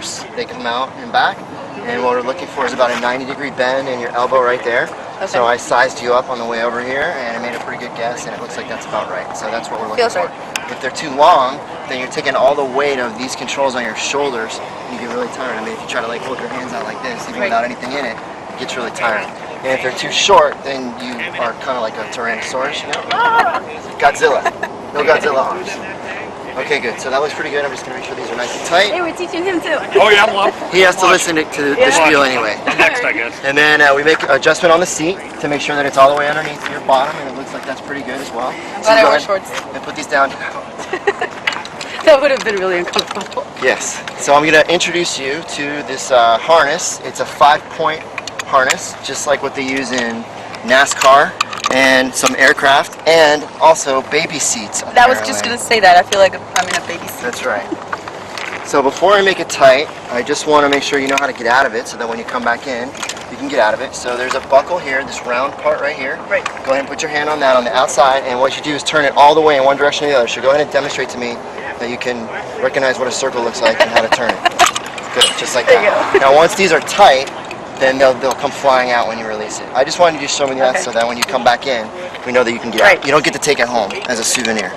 arms. They come out and back. And what we're looking for is about a 90-degree bend in your elbow right there. Okay. So I sized you up on the way over here, and I made a pretty good guess, and it looks like that's about right. So that's what we're looking for. Right. If they're too long, then you're taking all the weight of these controls on your shoulders, and you get really tired. I mean, if you try to like hold your hands out like this, even without anything in it, it gets really tired. And if they're too short, then you are kind of like a Tyrannosaurus, you know? Godzilla. No Godzilla arms. Okay, good. So that looks pretty good. I'm just going to make sure these are nice and tight. Hey, we're teaching him too. Oh yeah, well, he has to listen to the spiel anyway. Next, I guess. And then we make an adjustment on the seat to make sure that it's all the way underneath your bottom, and it looks like that's pretty good as well. But I wear shorts. And put these down. That would have been really uncomfortable. Yes. So I'm going to introduce you to this harness. It's a 5-point harness, just like what they use in NASCAR and some aircraft, and also baby seats. That was just going to say that. I feel like I'm in a baby seat. That's right. So before I make it tight, I just want to make sure you know how to get out of it, so that when you come back in, you can get out of it. So there's a buckle here, this round part right here. Right. Go ahead and put your hand on that on the outside, and what you do is turn it all the way in one direction or the other. So go ahead and demonstrate to me that you can recognize what a circle looks like and how to turn it. Good, just like that. Now once these are tight, then they'll come flying out when you release it. I just wanted you to show me that so that when you come back in, we know that you can get out. You don't get to take it home as a souvenir.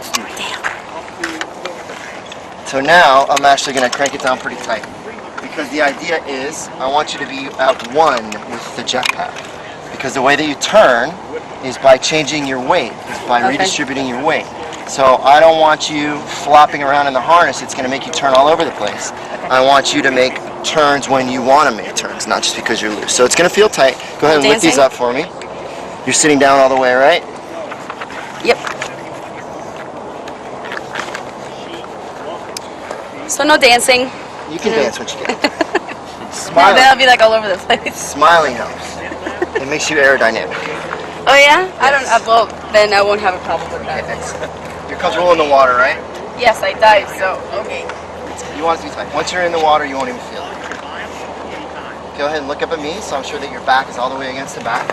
So now I'm actually going to crank it down pretty tight, because the idea is I want you to be at one with the jetpack, because the way that you turn is by changing your weight, is by redistributing your weight. So I don't want you flopping around in the harness. It's going to make you turn all over the place. I want you to make turns when you want to make turns, not just because you're loose. So it's going to feel tight. Go ahead and lift these up for me. You're sitting down all the way, right? Yep. So no dancing. You can dance once you get it. Smiling. Then I'll be like all over the place. Smiling helps. It makes you aerodynamic. Oh yeah? Yes. I don't. Well, then I won't have a problem with that. You're comfortable in the water, right? Yes, I dive. So okay. You want it to be tight. Once you're in the water, you won't even feel it. Go ahead and look up at me, so I'm sure that your back is all the way against the back.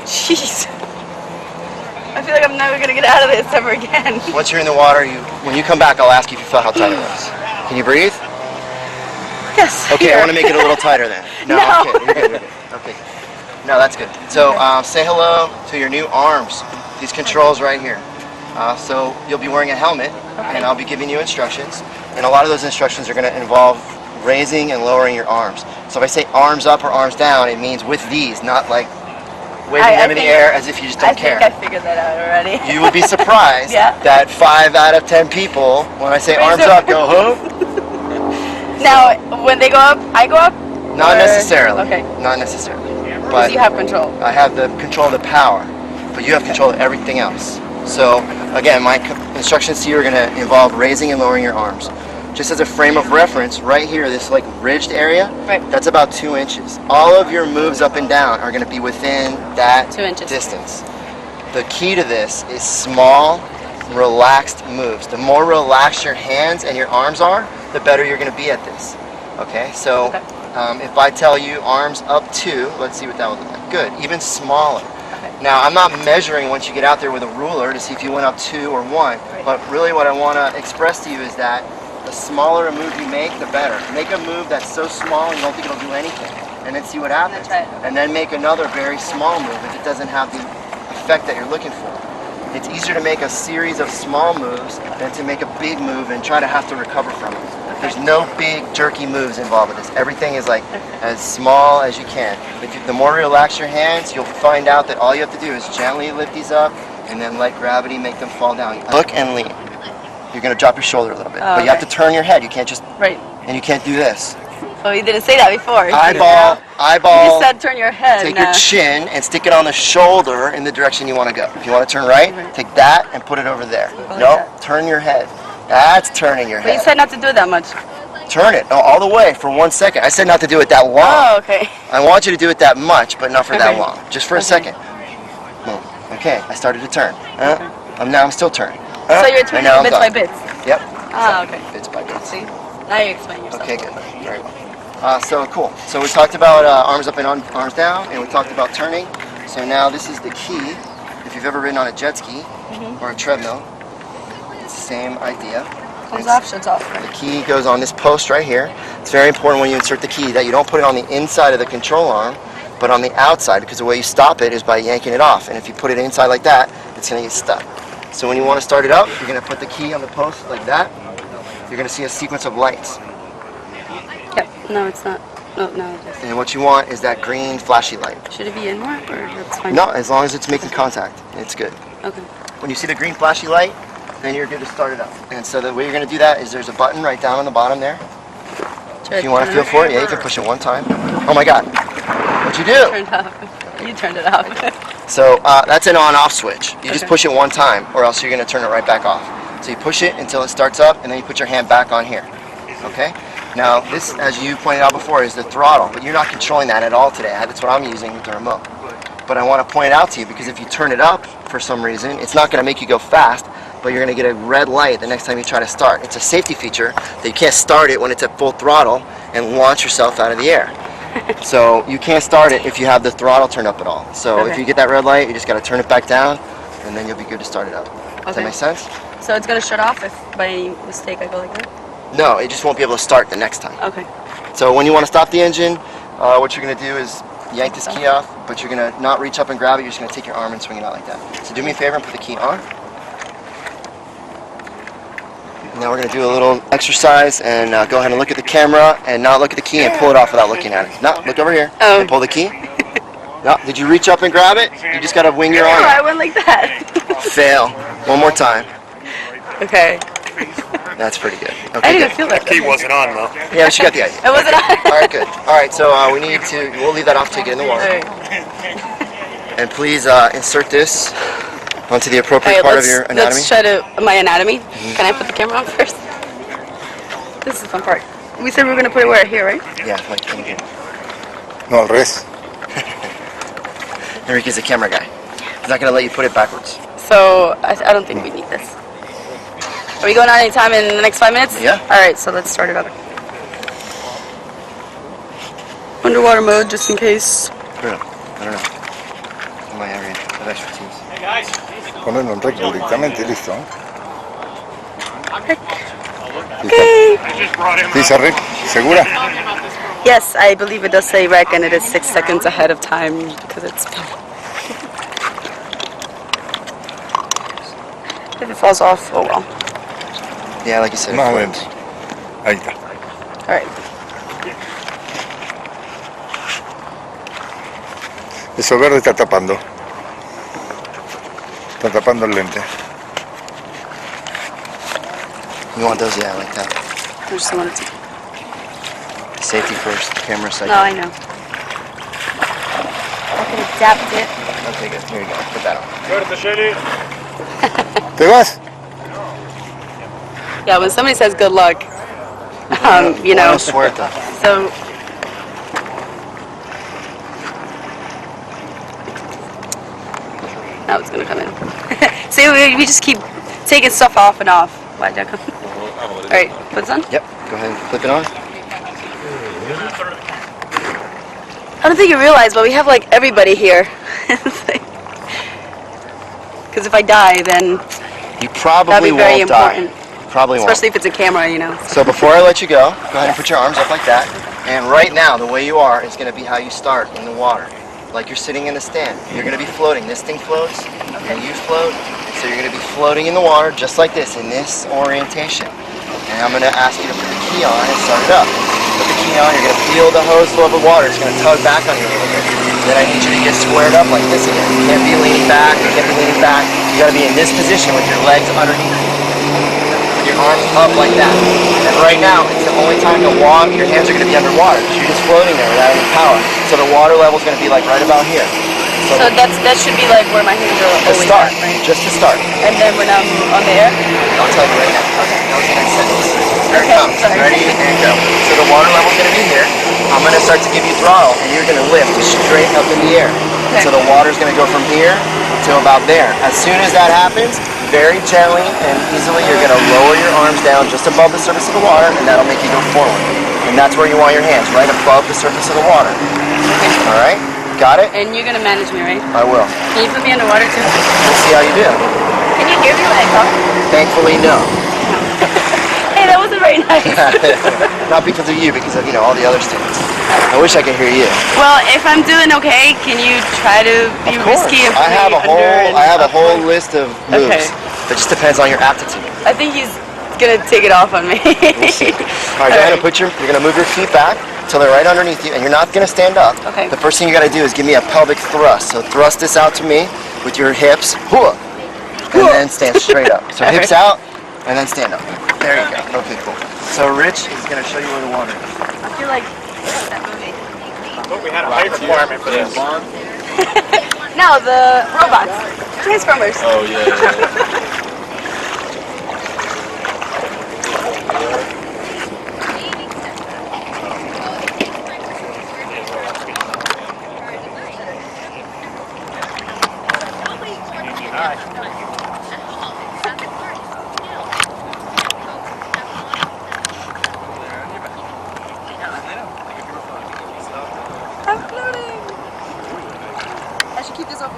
Jeez. I feel like I'm never gonna get out of this ever again. Once you're in the water, when you come back, I'll ask you if you felt how tight it was. Can you breathe? Yes. Okay, I want to make it a little tighter then. No. Okay, you're good, you're good. Okay. No, that's good. So say hello to your new arms. These controls right here. So you'll be wearing a helmet, and I'll be giving you instructions. And a lot of those instructions are going to involve raising and lowering your arms. So if I say arms up or arms down, it means with these, not like waving them in the air as if you just don't care. I think I figured that out already. You would be surprised that 5 out of 10 people, when I say arms up, go huh? Now, when they go up, I go up? Not necessarily. Okay. Not necessarily. But you have control. I have the control of the power, but you have control of everything else. So again, my instructions to you are going to involve raising and lowering your arms. Just as a frame of reference, right here, this like ridged area, that's about 2 inches. All of your moves up and down are going to be within that 2 inches distance. The key to this is small, relaxed moves. The more relaxed your hands and your arms are, the better you're going to be at this. Okay, so if I tell you arms up 2, let's see what that would look like. Good, even smaller. Now, I'm not measuring once you get out there with a ruler to see if you went up 2 or 1, but really what I want to express to you is that the smaller a move you make, the better. Make a move that's so small you don't think it'll do anything, and then see what happens. And then make another very small move if it doesn't have the effect that you're looking for. It's easier to make a series of small moves than to make a big move and try to have to recover from it. There's no big jerky moves involved with this. Everything is like as small as you can. The more you relax your hands, you'll find out that all you have to do is gently lift these up and then let gravity make them fall down. Look and lean. You're going to drop your shoulder a little bit, but you have to turn your head. You can't just and you can't do this. Oh, you didn't say that before. Eyeball. You said turn your head. Take your chin and stick it on the shoulder in the direction you want to go. If you want to turn right, take that and put it over there. No, turn your head. That's turning your head. But you said not to do that much. Turn it all the way for 1 second. I said not to do it that long. Oh, okay. I want you to do it that much, but not for that long. Just for a second. Boom. Okay, I started to turn. Now I'm still turning. So you're turning bits by bits? Yep. Ah, okay. Bits by bits. See? Now you explain yourself. Okay, good. Very well. So cool. So we talked about arms up and arms down, and we talked about turning. So now this is the key. If you've ever ridden on a jet ski or a treadmill, it's the same idea. Comes off, shuts off. The key goes on this post right here. It's very important when you insert the key that you don't put it on the inside of the control arm, but on the outside, because the way you stop it is by yanking it off. And if you put it inside like that, it's going to get stuck. So when you want to start it up, you're going to put the key on the post like that. You're going to see a sequence of lights. Yep. No, it's not. No, it is. And what you want is that green flashy light. Should it be in more, or that's fine? No, as long as it's making contact, it's good. Okay. When you see the green flashy light, then you're good to start it up. And so the way you're going to do that is there's a button right down on the bottom there. If you want to feel for it, yeah, you can push it one time. Oh my God. What'd you do? Turned off. You turned it off. So that's an on-off switch. You just push it one time, or else you're going to turn it right back off. So you push it until it starts up, and then you put your hand back on here. Okay? Now this, as you pointed out before, is the throttle, but you're not controlling that at all today. That's what I'm using with the remote. But I want to point it out to you because if you turn it up for some reason, it's not going to make you go fast, but you're going to get a red light the next time you try to start. It's a safety feature that you can't start it when it's at full throttle and launch yourself out of the air. So you can't start it if you have the throttle turned up at all. So if you get that red light, you just got to turn it back down, and then you'll be good to start it up. Does that make sense? So it's going to shut off if by any mistake I go like that? No, it just won't be able to start the next time. Okay. So when you want to stop the engine, what you're going to do is yank this key off, but you're going to not reach up and grab it, you're just going to take your arm and swing it out like that. So do me a favor and put the key on. Now we're going to do a little exercise and go ahead and look at the camera and not look at the key and pull it off without looking at it. No, look over here and pull the key. No, did you reach up and grab it? You just got to wing your arm. No, I went like that. Fail. One more time. Okay. That's pretty good. Okay, I didn't feel that. The key wasn't on though. Yeah, but you got the idea. It wasn't on. All right, good. All right, so we'll leave that off till you get in the water. All right. And please insert this onto the appropriate part of your anatomy. Let's try my anatomy. Can I put the camera on first? This is the fun part. We said we were going to put it where? Here, right? Yeah, like in here. No, al revés. Enrique's the camera guy. He's not going to let you put it backwards. So I don't think we need this. Are we going on any time in the next 5 minutes? Yeah. All right, so let's start it up. Underwater mode, just in case. I don't know. I might have expertise. Ponerlo en rec directamente y listo. Okay. Dice rec, ¿segura? Yes, I believe it does say rec, and it is 6 seconds ahead of time because it's. If it falls off, oh well. Yeah, like you said. Más adentro. Ahí está. All right. Eso verde está tapando. Está tapando el lente. You want those? Yeah, like that. I just wanted to. Safety first, camera second. No, I know. I can adapt it. Okay, good. Here you go. Put that on. ¿Te vas? Yeah, when somebody says good luck, you know. Buena suerte. So. Now it's gonna come in. See, we just keep taking stuff off and off. Why'd that come? All right, put this on. Yep. Go ahead and flip it on. I don't think you realize, but we have like everybody here. Because if I die, then You probably that'd be very won't die. important. Probably won't. Especially if it's a camera, you know. So before I let you go ahead and put your arms up like that. And right now, the way you are is going to be how you start in the water. Like you're sitting in the stand. You're going to be floating. This thing floats, and you float. So you're going to be floating in the water just like this, in this orientation. And I'm going to ask you to put the key on and start it up. Put the key on, you're going to feel the hose flow of the water. It's going to tug back on you a little bit. Then I need you to get squared up like this again. You can't be leaning back, you can't be leaning back. You got to be in this position with your legs underneath you. With your arms up like that. And right now, it's the only time you'll walk, your hands are going to be underwater. You're just floating there without any power. So the water level is going to be like right about here. So that should be like where my hands are to always start, at, right? just to start. And then when I'm on the air? I'll tell you right now. Okay. That was the next sentence. Here it Okay, comes. sorry. Ready and go. So the water level's going to be here. I'm going to start to give you throttle, and you're going to lift straight up in the air. Okay. So the water's going to go from here to about there. As soon as that happens, very gently and easily, you're going to lower your arms down just above the surface of the water, and that'll make you go forward. And that's where you want your hands, right above the surface of the water. Okay. All right? Got it? And you're gonna manage me, right? I will. Can you put me underwater too? Let's see how you do. Can you hear me when I talk? Thankfully, no. wasn't very nice. Not because of you, because of all the other students. I wish I could hear you. Well, if I'm doing okay, can you try to be Of course. risky and I put have me a whole under and I have a up whole one? list of moves. Okay. It just depends on your aptitude. I think he's gonna take it off on me. We'll see. All right, go ahead and you're gonna move your feet back till they're right underneath you, and you're not gonna stand up. Okay. The first thing you gotta do is give me a pelvic thrust. So thrust this out to me with your hips, and then stand straight up. So hips out, and then stand up. There you go. Okay, cool. So Rich is gonna show you where the water is. I feel like that movie. But we had a height requirement for this. No, the robots. Transformers. Oh yeah. I'm floating. I should keep this open.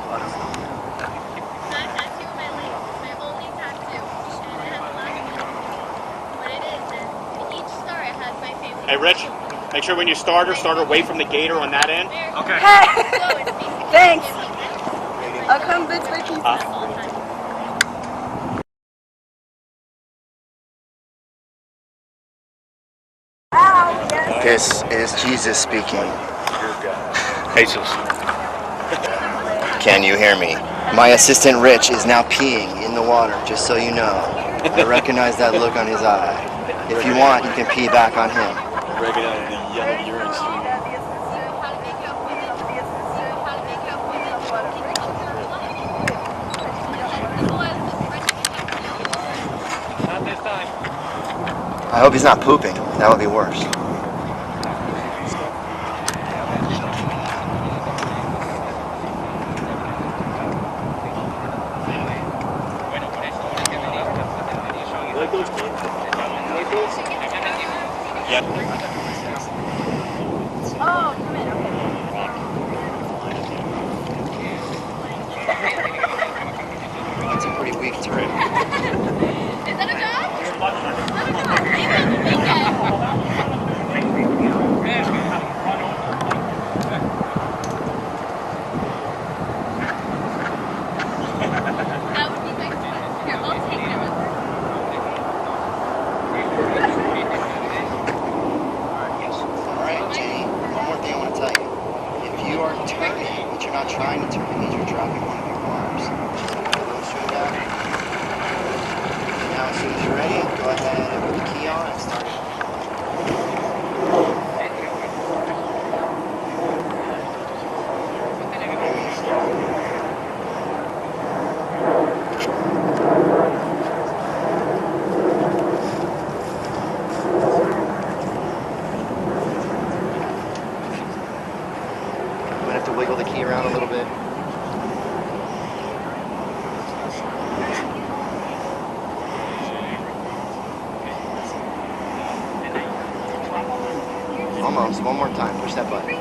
Hey, Rich, make sure when you start away from the gator on that end. Okay. Thanks. I'll come bits by pieces. This is Jesus speaking. Jesus. Can you hear me? My assistant Rich is now peeing in the water, just so you know. I recognize that look on his eye. If you want, you can pee back on him. Recognize the yellow urine stream. Not this time. I hope he's not pooping. That would be worse. Like those kids? Like those? Yep. Oh, come in. That's a pretty weak turret. Is that a dog? Is that a dog? That would be my question. Here, I'll take it. Alright, Jenny, one more thing I want to tell you. If you are turning, but you're not trying to turn, it means you're dropping one of your arms. So go a little straight out. Now, as soon as you're ready, go ahead and put the key on and start it. I'm gonna have to wiggle the key around a little bit. Almost. One more time. Push that button.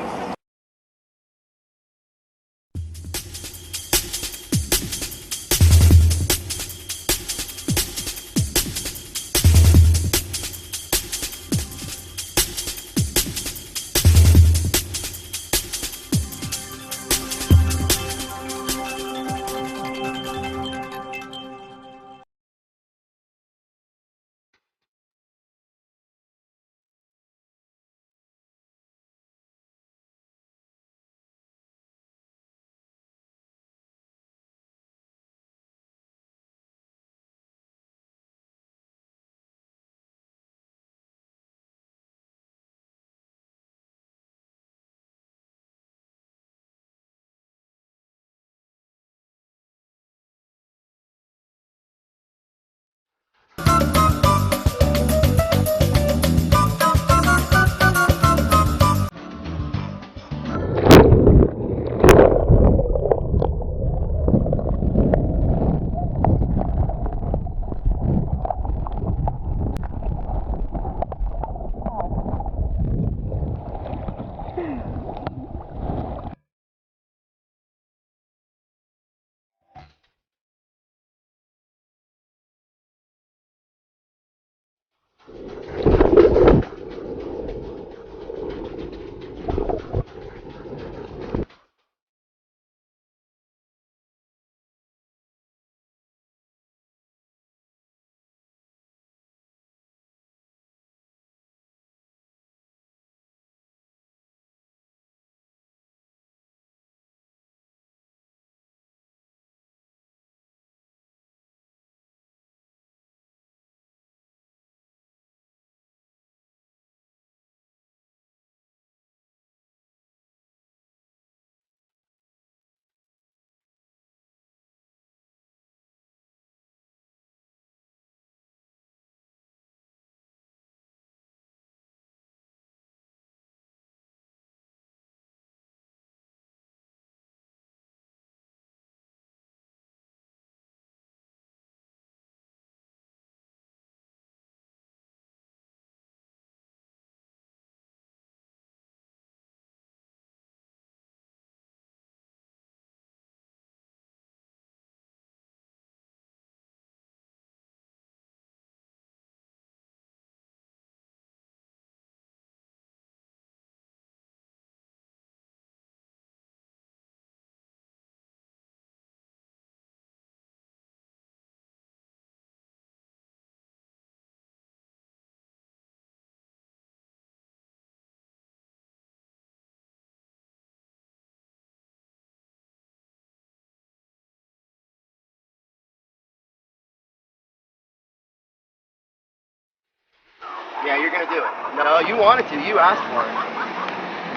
Yeah, you're gonna do it. No, you wanted to. You asked for it.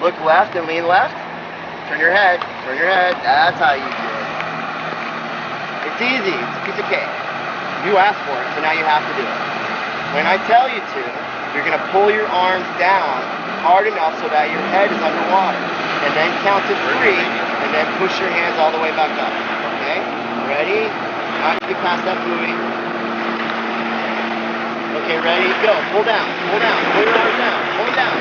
Look left and lean left. Turn your head. Turn your head. That's how you do it. It's easy. It's a piece of cake. You asked for it, so now you have to do it. When I tell you to, you're gonna pull your arms down hard enough so that your head is underwater, and then count to 3, and then push your hands all the way back up. Okay? Ready? Now you get past that buoy. Okay, ready? Go. Pull down. Pull down. Pull your arms down. Pull them down.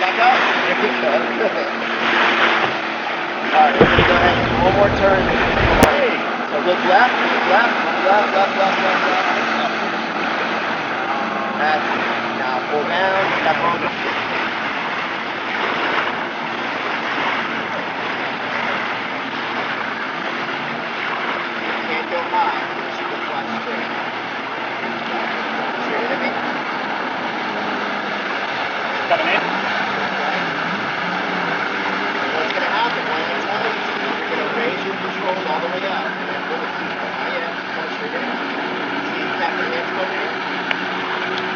Back up. There we go. Alright, we're gonna go ahead and do one more turn. Come on. So look left, left, left, left, left, left, left. That's it. Now pull down, step on. Can't go high, you should go flat straight. Straight at me. Coming in. What's going to happen when I tell you to? You're going to raise your controls all the way up. And then pull the feet. Not yet. Come straight in. See, tap your hands come in.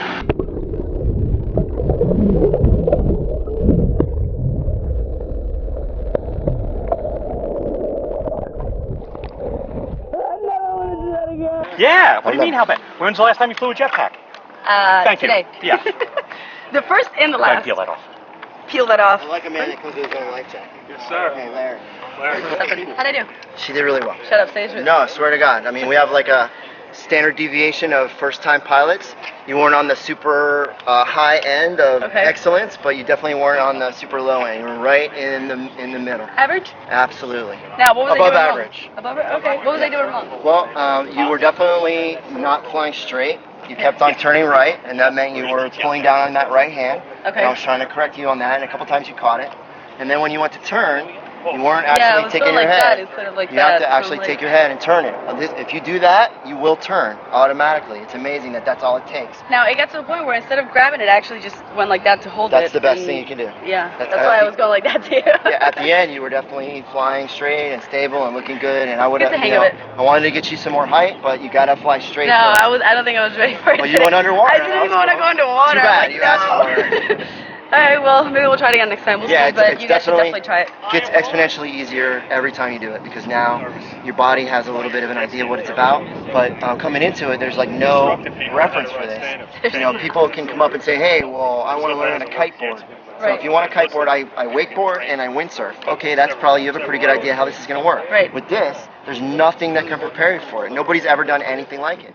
Yeah. What do you mean? How bad? When's the last time you flew a jetpack? Thank you. Today. Yeah. The first and the Go ahead, last. peel that off. Peel that off. I like a man that comes with his own life jacket. Yes, sir. Okay, Larry. How'd I do? She did really well. Shut up, say the truth. No, I swear to God. I mean, we have like a standard deviation of first-time pilots. You weren't on the super high end of Okay. excellence, but you definitely weren't on the super low end. You were right in the middle. Average? Absolutely. Now, what was I Above doing average. wrong? Above average? Okay. What was I doing wrong? Well, you were definitely not flying straight. You kept on turning right, and that meant you were pulling down on that right hand. Okay. And I was trying to correct you on that, and a couple times you caught it. And then when you went to turn, you weren't Yeah, it actually was taking going your like head. that instead of like You have that. to actually take your head and turn it. If you do that, you will turn automatically. It's amazing that that's all it takes. Now, it got to the point where instead of grabbing it, I actually just went like that to hold it. That's the best and- thing you can do. Yeah, That's- that's why I was going like that too. Yeah, at the end, you were definitely flying straight and stable and looking good. And I would Get the have, hang you know, of it. I wanted to get you some more height, but you gotta fly straight. No, first. I don't think I was ready for it. Well, you went underwater. I didn't even want to go underwater. Too bad. Like, You no. asked for it. All right, well, maybe we'll try it again next time. We'll Yeah, see, it's, but it's you guys should definitely definitely try it. gets exponentially easier every time you do it because now your body has a little bit of an idea what it's about. But coming into it, there's like no reference for this. You know, people can come up and say, "Hey, well, I want to learn how to kiteboard." So Right. if you want to kiteboard, I wakeboard and I windsurf. Okay, that's probably you have a pretty good idea how this is going to work. Right. With this, there's nothing that can prepare you for it. Nobody's ever done anything like it.